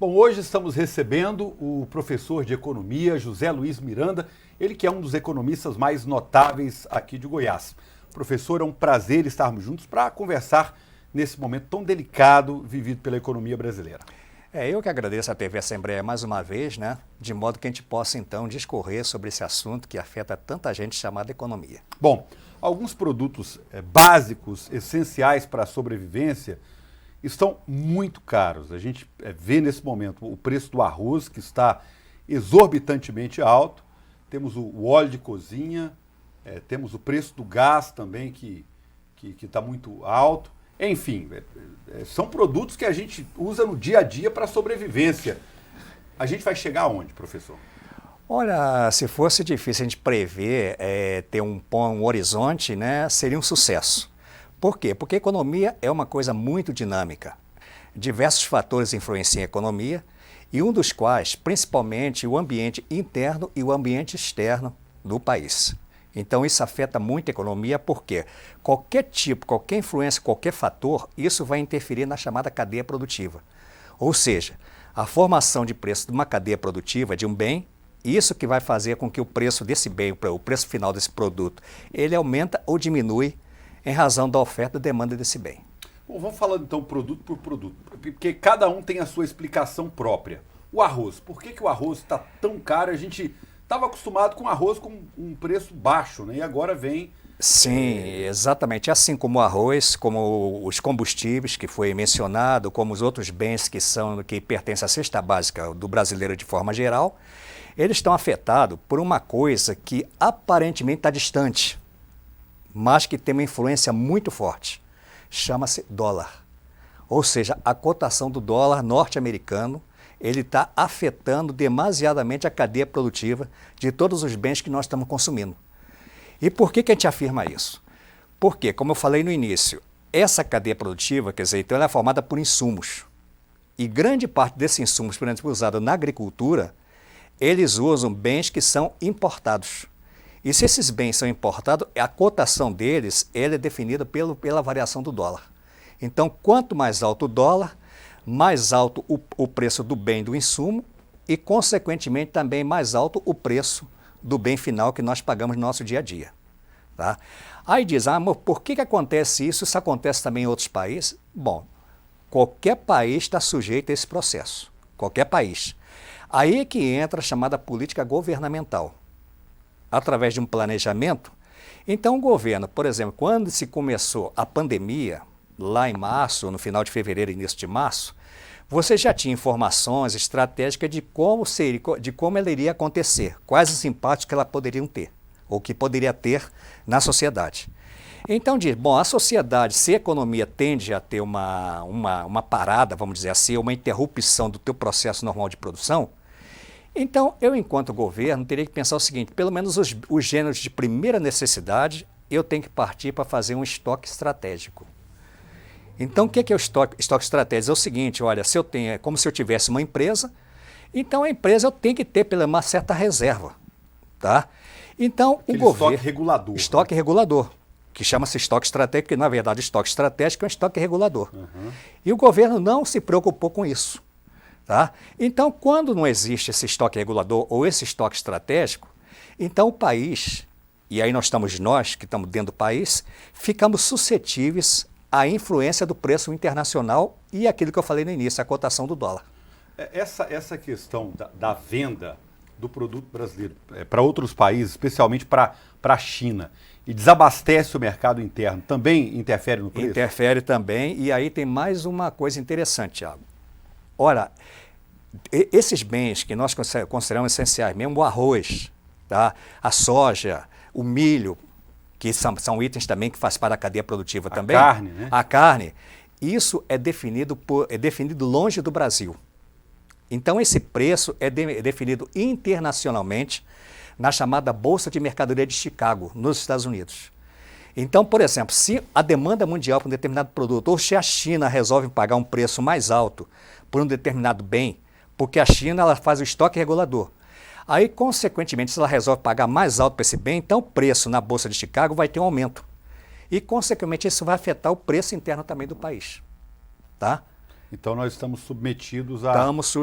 Bom, hoje estamos recebendo o professor de economia José Luiz Miranda, ele que é um dos economistas mais notáveis aqui de Goiás. Professor, é um prazer estarmos juntos para conversar nesse momento tão delicado vivido pela economia brasileira. Eu que agradeço à TV Assembleia mais uma vez, né? De modo que a gente possa então discorrer sobre esse assunto que afeta tanta gente chamada economia. Bom, alguns produtos básicos, essenciais para a sobrevivência, estão muito caros. A gente vê nesse momento o preço do arroz, que está exorbitantemente alto, temos o óleo de cozinha, temos o preço do gás também, que está muito alto. Enfim, são produtos que a gente usa no dia a dia para a sobrevivência. A gente vai chegar aonde, professor? Olha, se fosse difícil a gente prever, ter um horizonte, né, seria um sucesso. Por quê? Porque a economia é uma coisa muito dinâmica. Diversos fatores influenciam a economia e um dos quais, principalmente, o ambiente interno e o ambiente externo do país. Então isso afeta muito a economia porque qualquer tipo, qualquer influência, qualquer fator, isso vai interferir na chamada cadeia produtiva. Ou seja, a formação de preço de uma cadeia produtiva de um bem, isso que vai fazer com que o preço desse bem, o preço final desse produto, ele aumenta ou diminui em razão da oferta e demanda desse bem. Bom, vamos falando então produto por produto, porque cada um tem a sua explicação própria. O arroz, por que o arroz está tão caro? A gente estava acostumado com arroz com um preço baixo, né? E agora vem... Sim, exatamente. Assim como o arroz, como os combustíveis que foi mencionado, como os outros bens que pertencem à cesta básica do brasileiro de forma geral, eles estão afetados por uma coisa que aparentemente está distante, mas que tem uma influência muito forte. Chama-se dólar. Ou seja, a cotação do dólar norte-americano, ele está afetando demasiadamente a cadeia produtiva de todos os bens que nós estamos consumindo. E por que a gente afirma isso? Porque, como eu falei no início, essa cadeia produtiva, quer dizer, então ela é formada por insumos. E grande parte desses insumos, por exemplo, usados na agricultura, eles usam bens que são importados. E se esses bens são importados, a cotação deles ela é definida pela variação do dólar. Então, quanto mais alto o dólar, mais alto o preço do bem do insumo e, consequentemente, também mais alto o preço do bem final que nós pagamos no nosso dia a dia. Tá? Aí diz, mas por que acontece isso? Isso acontece também em outros países? Bom, qualquer país está sujeito a esse processo. Qualquer país. Aí é que entra a chamada política governamental. Através de um planejamento. Então, o governo, por exemplo, quando se começou a pandemia, lá em março, no final de fevereiro, início de março, você já tinha informações estratégicas de como ela iria acontecer, quais os impactos que ela poderiam ter, ou que poderia ter na sociedade. Então diz, bom, a sociedade, se a economia tende a ter uma parada, vamos dizer assim, uma interrupção do teu processo normal de produção, então eu, enquanto governo, teria que pensar o seguinte, pelo menos os gêneros de primeira necessidade, eu tenho que partir para fazer um estoque estratégico. Então, o que é o estoque estratégico? É o seguinte, olha, se eu tenho, é como se eu tivesse uma empresa, então a empresa eu tenho que ter pela uma certa reserva, tá? Então, aquele o governo... estoque regulador. Estoque regulador, que chama-se estoque estratégico, que na verdade estoque estratégico é um estoque regulador. Uhum. E o governo não se preocupou com isso, tá? Então, quando não existe esse estoque regulador ou esse estoque estratégico, então o país, e aí nós que estamos dentro do país, ficamos suscetíveis a influência do preço internacional e aquilo que eu falei no início, a cotação do dólar. Essa questão da venda do produto brasileiro para outros países, especialmente para a China, e desabastece o mercado interno, também interfere no preço? Interfere também, e aí tem mais uma coisa interessante, Thiago. Ora, esses bens que nós consideramos essenciais, mesmo o arroz, tá? A soja, o milho, que são itens também que faz parte da cadeia produtiva também. A carne, né? A carne. Isso é definido longe do Brasil. Então, esse preço é definido internacionalmente na chamada Bolsa de Mercadoria de Chicago, nos Estados Unidos. Então, por exemplo, se a demanda mundial para um determinado produto, ou se a China resolve pagar um preço mais alto por um determinado bem, porque a China ela faz o estoque regulador. Aí, consequentemente, se ela resolve pagar mais alto para esse bem, então o preço na Bolsa de Chicago vai ter um aumento. E, consequentemente, isso vai afetar o preço interno também do país. Tá? Então nós estamos submetidos a... Estamos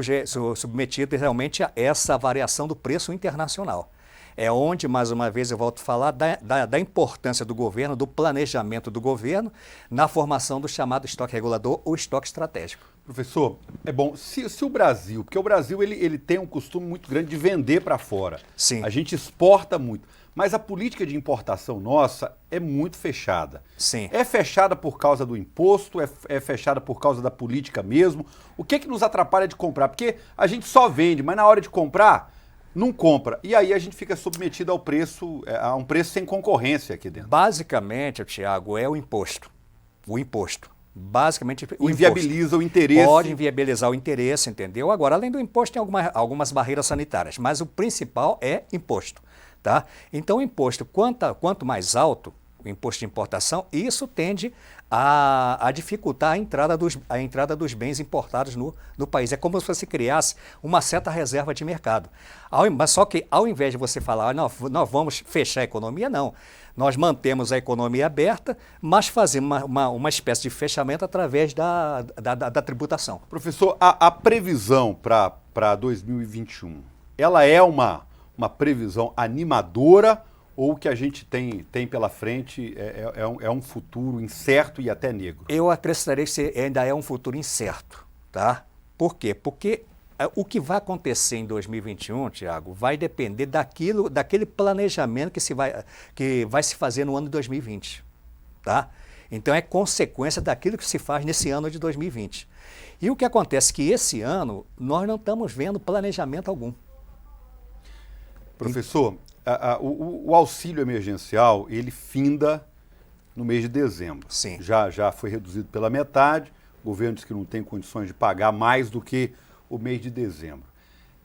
submetidos realmente a essa variação do preço internacional. É onde, mais uma vez, eu volto a falar da importância do governo, do planejamento do governo na formação do chamado estoque regulador ou estoque estratégico. Professor, é bom, se o Brasil, porque o Brasil ele tem um costume muito grande de vender para fora. Sim. A gente exporta muito, mas a política de importação nossa é muito fechada. Sim. É fechada por causa do imposto, é fechada por causa da política mesmo. O que nos atrapalha de comprar? Porque a gente só vende, mas na hora de comprar, não compra. E aí a gente fica submetido ao preço, a um preço sem concorrência aqui dentro. Basicamente, Tiago, é o imposto. O imposto. Basicamente, o inviabiliza imposto. O interesse. Pode inviabilizar o interesse, entendeu? Agora, além do imposto, tem algumas barreiras sanitárias, mas o principal é imposto, tá? Então, o imposto, quanto mais alto o imposto de importação, isso tende a dificultar a entrada dos bens importados no país. É como se você criasse uma certa reserva de mercado. Mas só que, ao invés de você falar, nós vamos fechar a economia, não. Nós mantemos a economia aberta, mas fazemos uma espécie de fechamento através da tributação. Professor, a previsão para 2021, ela é uma previsão animadora ou o que a gente tem pela frente é um futuro incerto e até negro? Eu acrescentaria que ainda é um futuro incerto, tá? Por quê? Porque o que vai acontecer em 2021, Tiago, vai depender daquele planejamento que vai se fazer no ano de 2020, tá? Então é consequência daquilo que se faz nesse ano de 2020. E o que acontece é que esse ano nós não estamos vendo planejamento algum. Professor, o auxílio emergencial, ele finda no mês de dezembro. Sim. Já foi reduzido pela metade, o governo diz que não tem condições de pagar mais do que o mês de dezembro.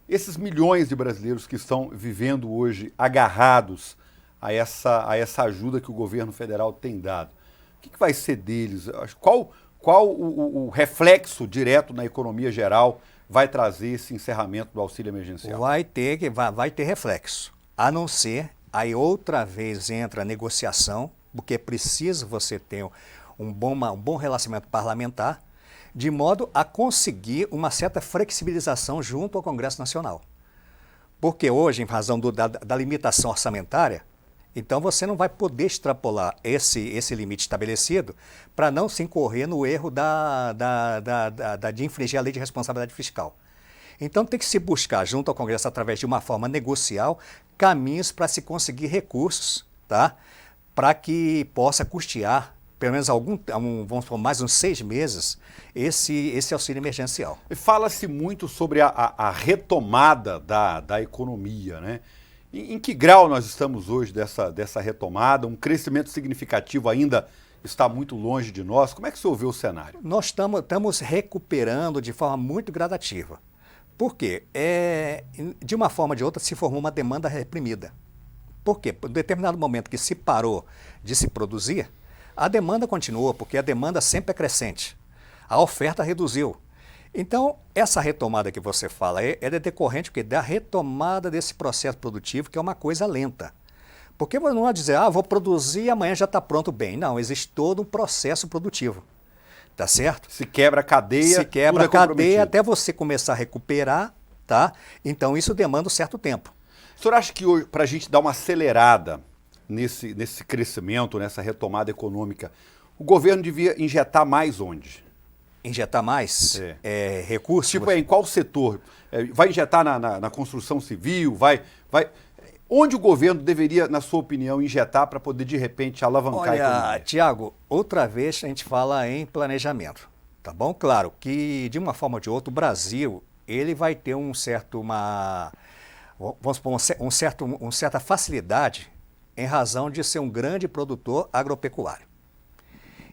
Esses milhões de brasileiros que estão vivendo hoje agarrados a essa ajuda que o governo federal tem dado, o que vai ser deles? Qual o reflexo direto na economia geral vai trazer esse encerramento do auxílio emergencial? Vai ter reflexo, a não ser, aí outra vez entra a negociação, porque é preciso você ter um bom relacionamento parlamentar, de modo a conseguir uma certa flexibilização junto ao Congresso Nacional. Porque hoje, em razão da limitação orçamentária, então você não vai poder extrapolar esse limite estabelecido para não se incorrer no erro de infringir a lei de responsabilidade fiscal. Então tem que se buscar, junto ao Congresso, através de uma forma negocial, caminhos para se conseguir recursos, tá? Para que possa custear pelo menos vamos falar, mais uns 6 meses, esse auxílio emergencial. Fala-se muito sobre a retomada da economia, né? Em que grau nós estamos hoje dessa retomada? Um crescimento significativo ainda está muito longe de nós? Como é que você ouviu o cenário? Nós estamos recuperando de forma muito gradativa. Por quê? De uma forma ou de outra se formou uma demanda reprimida. Por quê? Por determinado momento que se parou de se produzir, a demanda continuou, porque a demanda sempre é crescente. A oferta reduziu. Então, essa retomada que você fala é decorrente da retomada desse processo produtivo, que é uma coisa lenta. Porque não vai dizer, vou produzir e amanhã já está pronto bem. Não, existe todo um processo produtivo. Tá certo? Se quebra a cadeia, se quebra a cadeia até você começar a recuperar, tá? Então, isso demanda um certo tempo. O senhor acha que hoje, para a gente dar uma acelerada nesse crescimento, nessa retomada econômica, o governo devia injetar mais onde? Injetar mais recursos? Tipo, em qual setor? Vai injetar na construção civil? Onde o governo deveria, na sua opinião, injetar para poder, de repente, alavancar a economia? Olha, Tiago, outra vez a gente fala em planejamento, tá bom? Claro que, de uma forma ou de outra, o Brasil ele vai ter uma certa facilidade em razão de ser um grande produtor agropecuário.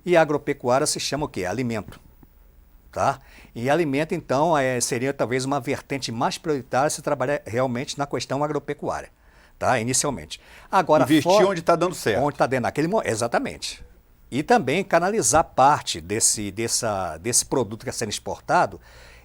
E a agropecuária se chama o quê? Alimento. Tá? E alimento, então, seria talvez uma vertente mais prioritária se trabalhar realmente na questão agropecuária, tá? Inicialmente. Agora, investir onde está dando certo. Onde está dando naquele momento, exatamente. E também canalizar parte desse produto que está sendo exportado,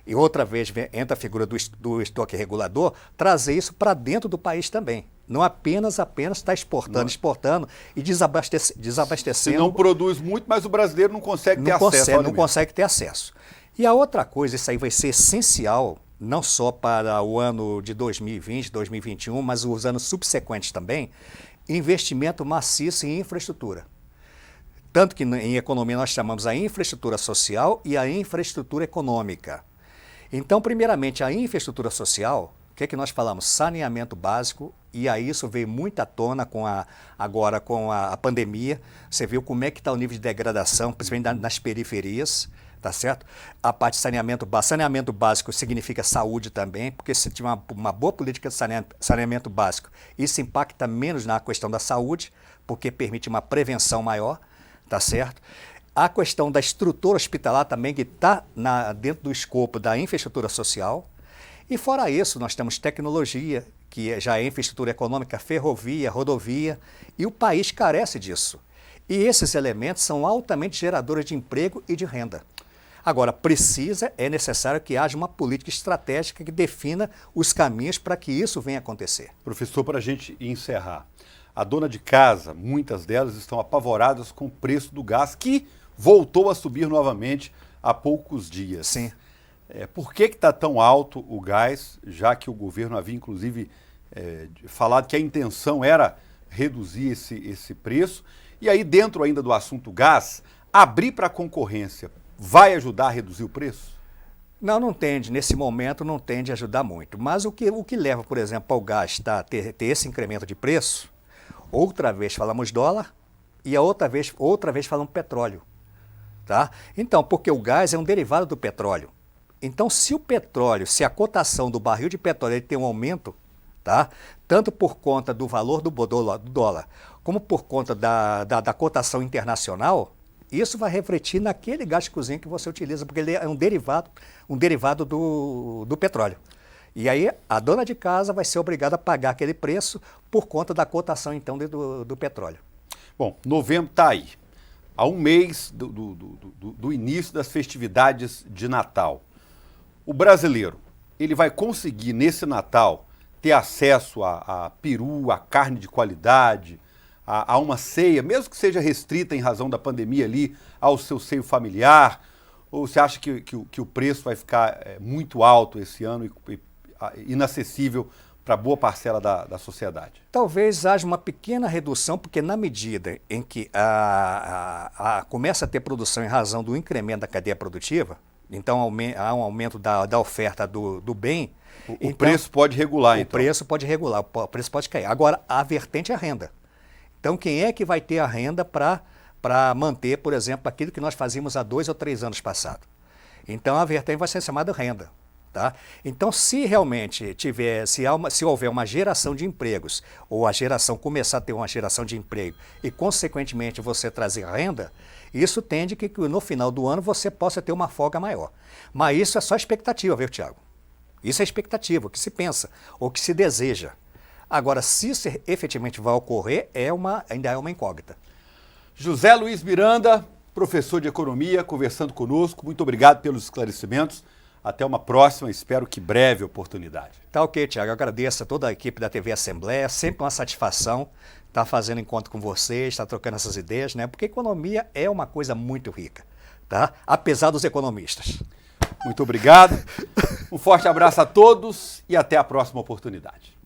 e outra vez entra a figura do estoque regulador, trazer isso para dentro do país também. Não apenas estar exportando e desabastecendo. Se não produz muito, mas o brasileiro não consegue ter acesso ao alimento. Não consegue ter acesso. E a outra coisa, isso aí vai ser essencial, não só para o ano de 2020, 2021, mas os anos subsequentes também, investimento maciço em infraestrutura. Tanto que em economia nós chamamos a infraestrutura social e a infraestrutura econômica. Então, primeiramente, a infraestrutura social, o que é que nós falamos? Saneamento básico, e aí isso veio muito à tona agora com a pandemia. Você viu como é que está o nível de degradação, principalmente nas periferias, tá certo? A parte de saneamento básico significa saúde também, porque se tiver uma boa política de saneamento básico, isso impacta menos na questão da saúde, porque permite uma prevenção maior, tá certo? A questão da estrutura hospitalar também, que está dentro do escopo da infraestrutura social. E fora isso, nós temos tecnologia, que já é infraestrutura econômica, ferrovia, rodovia, e o país carece disso. E esses elementos são altamente geradores de emprego e de renda. Agora, é necessário que haja uma política estratégica que defina os caminhos para que isso venha acontecer. Professor, para a gente encerrar, a dona de casa, muitas delas estão apavoradas com o preço do gás, que voltou a subir novamente há poucos dias. Sim. Por que está tão alto o gás, já que o governo havia, inclusive, falado que a intenção era reduzir esse preço? E aí, dentro ainda do assunto gás, abrir para a concorrência vai ajudar a reduzir o preço? Não tende, nesse momento não tende a ajudar muito. Mas o que leva, por exemplo, ao gás ter esse incremento de preço, outra vez falamos dólar e a outra vez falamos petróleo. Tá? Então, porque o gás é um derivado do petróleo. Então, se a cotação do barril de petróleo ele tem um aumento, tá? Tanto por conta do valor do dólar, como por conta da cotação internacional, isso vai refletir naquele gás de cozinha que você utiliza, porque ele é um derivado do petróleo. E aí a dona de casa vai ser obrigada a pagar aquele preço por conta da cotação, então, do petróleo. Bom, novembro está aí. Há um mês do início das festividades de Natal. O brasileiro, ele vai conseguir nesse Natal ter acesso a peru, a carne de qualidade, a uma ceia, mesmo que seja restrita em razão da pandemia ali, ao seu seio familiar? Ou você acha que o preço vai ficar muito alto esse ano e inacessível para boa parcela da sociedade? Talvez haja uma pequena redução, porque na medida em que começa a ter produção em razão do incremento da cadeia produtiva, então há um aumento da oferta do bem. O preço pode regular, então. O preço pode regular, o preço pode cair. Agora, a vertente é a renda. Então, quem é que vai ter a renda para manter, por exemplo, aquilo que nós fazíamos há 2 ou 3 anos passados? Então, a vertente vai ser chamada renda. Tá? Então, se realmente se houver uma geração de empregos, ou a geração começar a ter uma geração de emprego e, consequentemente, você trazer renda, isso tende que no final do ano você possa ter uma folga maior. Mas isso é só expectativa, viu, Tiago? Isso é expectativa, o que se pensa, ou que se deseja. Agora, se isso efetivamente vai ocorrer, ainda é uma incógnita. José Luiz Miranda, professor de economia, conversando conosco. Muito obrigado pelos esclarecimentos. Até uma próxima, espero que breve oportunidade. Tá ok, Tiago. Eu agradeço a toda a equipe da TV Assembleia. Sempre uma satisfação estar fazendo encontro com vocês, estar trocando essas ideias, né? Porque economia é uma coisa muito rica, tá? Apesar dos economistas. Muito obrigado. Um forte abraço a todos e até a próxima oportunidade.